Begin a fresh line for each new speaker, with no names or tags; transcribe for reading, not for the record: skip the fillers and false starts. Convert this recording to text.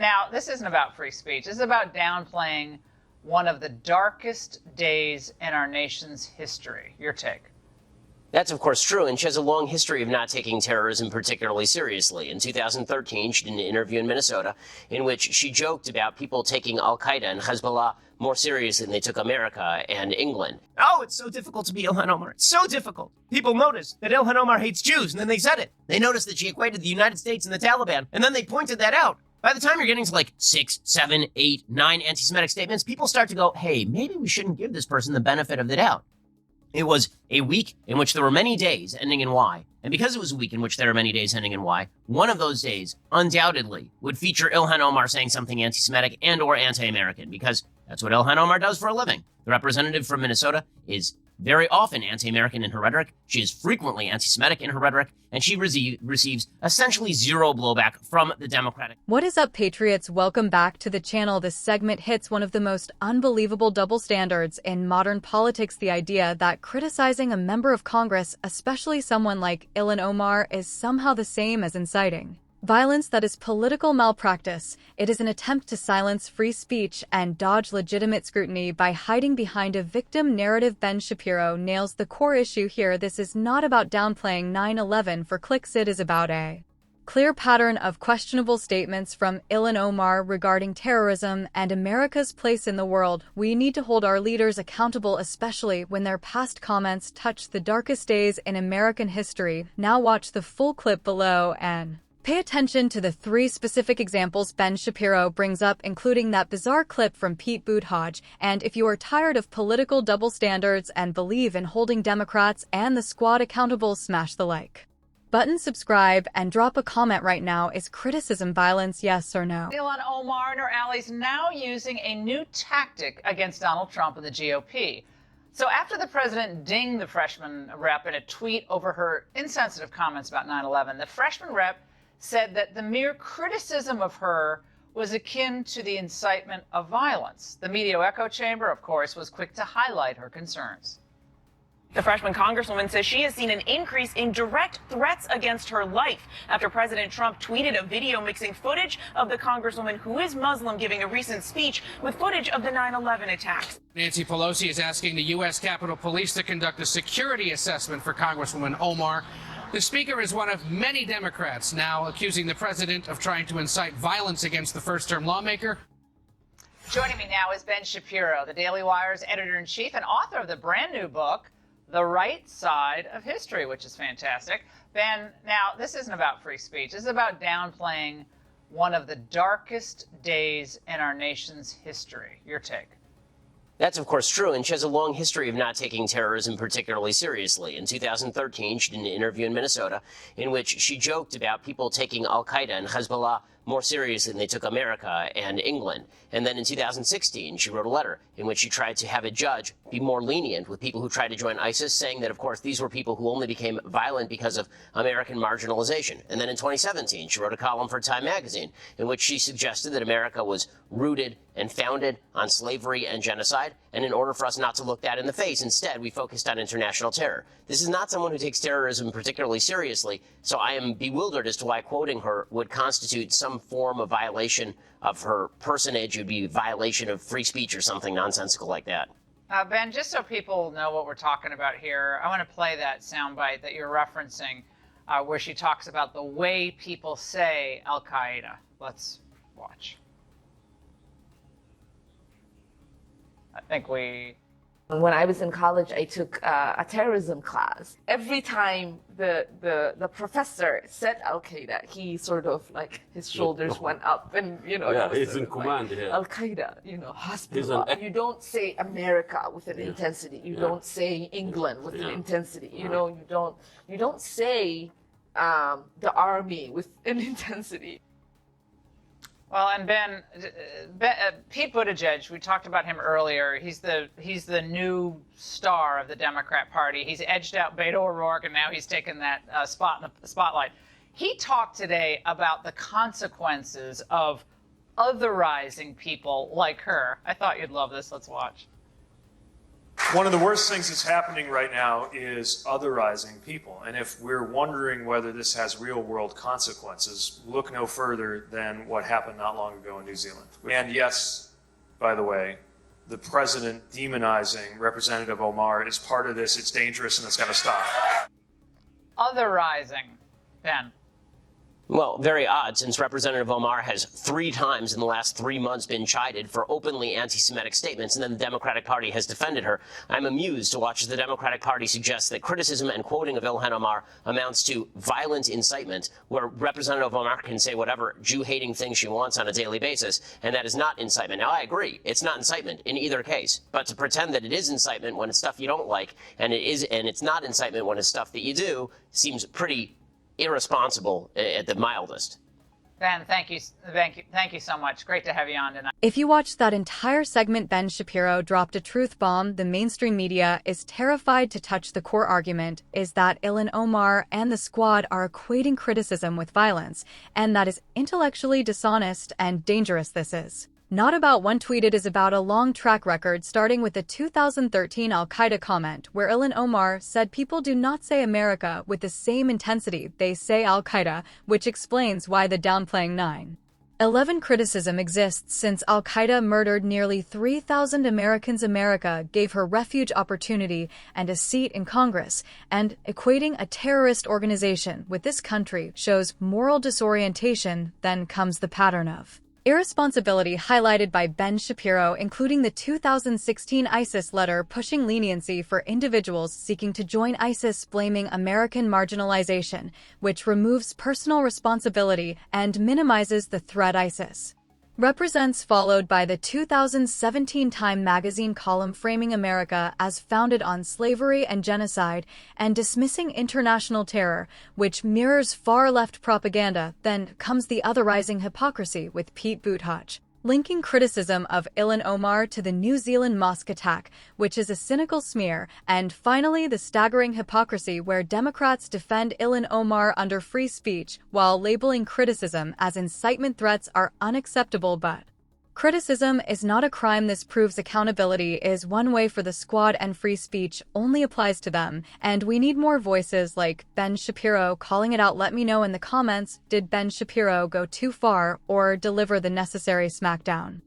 now, this isn't about free speech. This is about downplaying one of the darkest days in our nation's history. Your take.
That's, of course, true, and she has a long history of not taking terrorism particularly seriously. In 2013, she did an interview in Minnesota in which she joked about people taking al-Qaeda and Hezbollah more seriously than they took America and England.
Oh, it's so difficult to be Ilhan Omar. It's so difficult. People noticed that Ilhan Omar hates Jews, and then they said it. They noticed that she equated the United States and the Taliban, and then they pointed that out. By the time you're getting to like 6, 7, 8, 9 anti-Semitic statements, people start to go, hey, maybe we shouldn't give this person the benefit of the doubt. It was a week in which there were many days ending in Y. And because it was a week in which there were many days ending in Y, one of those days undoubtedly would feature Ilhan Omar saying something anti-Semitic and or anti-American, because that's what Ilhan Omar does for a living. The representative from Minnesota is very often anti-American in her rhetoric. She is frequently anti-Semitic in her rhetoric, and she receives essentially zero blowback from the Democratic.
What is up, Patriots? Welcome back to the channel. This segment hits one of the most unbelievable double standards in modern politics, the idea that criticizing a member of Congress, especially someone like Ilhan Omar, is somehow the same as inciting violence. That is political malpractice. It is an attempt to silence free speech and dodge legitimate scrutiny by hiding behind a victim narrative. Ben Shapiro nails the core issue here. This is not about downplaying 9/11 for clicks. It is about a clear pattern of questionable statements from Ilhan Omar regarding terrorism and America's place in the world. We need to hold our leaders accountable, especially when their past comments touch the darkest days in American history. Now watch the full clip below and pay attention to the 3 specific examples Ben Shapiro brings up, including that bizarre clip from Pete Buttigieg. And if you are tired of political double standards and believe in holding Democrats and the squad accountable, smash the like button, subscribe, and drop a comment right now. Is criticism violence, yes or no?
Ilhan Omar and her allies now using a new tactic against Donald Trump and the GOP. So after the president dinged the freshman rep in a tweet over her insensitive comments about 9/11, the freshman rep said that the mere criticism of her was akin to the incitement of violence. The media echo chamber, of course, was quick to highlight her concerns.
The freshman congresswoman says she has seen an increase in direct threats against her life after President Trump tweeted a video mixing footage of the congresswoman, who is Muslim, giving a recent speech with footage of the 9/11 attacks.
Nancy Pelosi is asking the U.S. Capitol Police to conduct a security assessment for Congresswoman Omar. The speaker is one of many Democrats now accusing the president of trying to incite violence against the first-term lawmaker.
Joining me now is Ben Shapiro, the Daily Wire's editor-in-chief and author of the brand new book, The Right Side of History, which is fantastic. Ben, now, this isn't about free speech. This is about downplaying one of the darkest days in our nation's history. Your take.
That's, of course, true, and she has a long history of not taking terrorism particularly seriously. In 2013, she did an interview in Minnesota in which she joked about people taking al-Qaeda and Hezbollah more seriously than they took America and England. And then in 2016, she wrote a letter in which she tried to have a judge be more lenient with people who tried to join ISIS, saying that, of course, these were people who only became violent because of American marginalization. And then in 2017, she wrote a column for Time magazine in which she suggested that America was rooted and founded on slavery and genocide. And in order for us not to look that in the face, instead, we focused on international terror. This is not someone who takes terrorism particularly seriously, so I am bewildered as to why quoting her would constitute some form of violation of her personage. It would be a violation of free speech or something nonsensical like that.
Ben, just so people know what we're talking about here, I want to play that soundbite that you're referencing where she talks about the way people say Al-Qaeda. Let's watch. I think we...
When I was in college, I took a terrorism class. Every time the professor said Al-Qaeda, he sort of like his shoulders went up, and
Yeah, he's in command
like,
here.
Al-Qaeda, Hezbollah. You don't say America with an intensity. You don't say England with an intensity. You don't say the army with an intensity.
Well, and Ben, Pete Buttigieg, we talked about him earlier. He's the new star of the Democrat Party. He's edged out Beto O'Rourke, and now he's taken that spot in the spotlight. He talked today about the consequences of otherizing people like her. I thought you'd love this. Let's watch.
One of the worst things that's happening right now is otherizing people. And if we're wondering whether this has real world consequences, look no further than what happened not long ago in New Zealand. And yes, by the way, the president demonizing Representative Omar is part of this. It's dangerous and it's got to stop.
Otherizing, Ben.
Well, very odd, since Representative Omar has 3 times in the last 3 months been chided for openly anti-Semitic statements, and then the Democratic Party has defended her. I'm amused to watch as the Democratic Party suggests that criticism and quoting of Ilhan Omar amounts to violent incitement, where Representative Omar can say whatever Jew-hating thing she wants on a daily basis, and that is not incitement. Now, I agree, it's not incitement in either case, but to pretend that it is incitement when it's stuff you don't like, and it's not incitement when it's stuff that you do, seems pretty irresponsible at the mildest.
Ben, thank you so much. Great to have you on tonight.
If you watched that entire segment, Ben Shapiro dropped a truth bomb. The mainstream media is terrified to touch the core argument, is that Ilhan Omar and the squad are equating criticism with violence, and that is intellectually dishonest and dangerous this is. Not about one tweet, it is about a long track record, starting with the 2013 Al-Qaeda comment, where Ilhan Omar said people do not say America with the same intensity they say Al-Qaeda, which explains why the downplaying 9/11 criticism exists since Al-Qaeda murdered nearly 3,000 Americans. America gave her refuge, opportunity, and a seat in Congress, and equating a terrorist organization with this country shows moral disorientation. Then comes the pattern of irresponsibility highlighted by Ben Shapiro, including the 2016 ISIS letter pushing leniency for individuals seeking to join ISIS, blaming American marginalization, which removes personal responsibility and minimizes the threat ISIS represents, followed by the 2017 Time magazine column framing America as founded on slavery and genocide and dismissing international terror, which mirrors far-left propaganda. Then comes the otherizing hypocrisy with Pete Buttigieg, linking criticism of Ilhan Omar to the New Zealand mosque attack, which is a cynical smear, and finally the staggering hypocrisy where Democrats defend Ilhan Omar under free speech while labeling criticism as incitement. Threats are unacceptable, but criticism is not a crime. This proves accountability is one way for the squad and free speech only applies to them, and we need more voices like Ben Shapiro calling it out. Let me know in the comments, did Ben Shapiro go too far or deliver the necessary smackdown?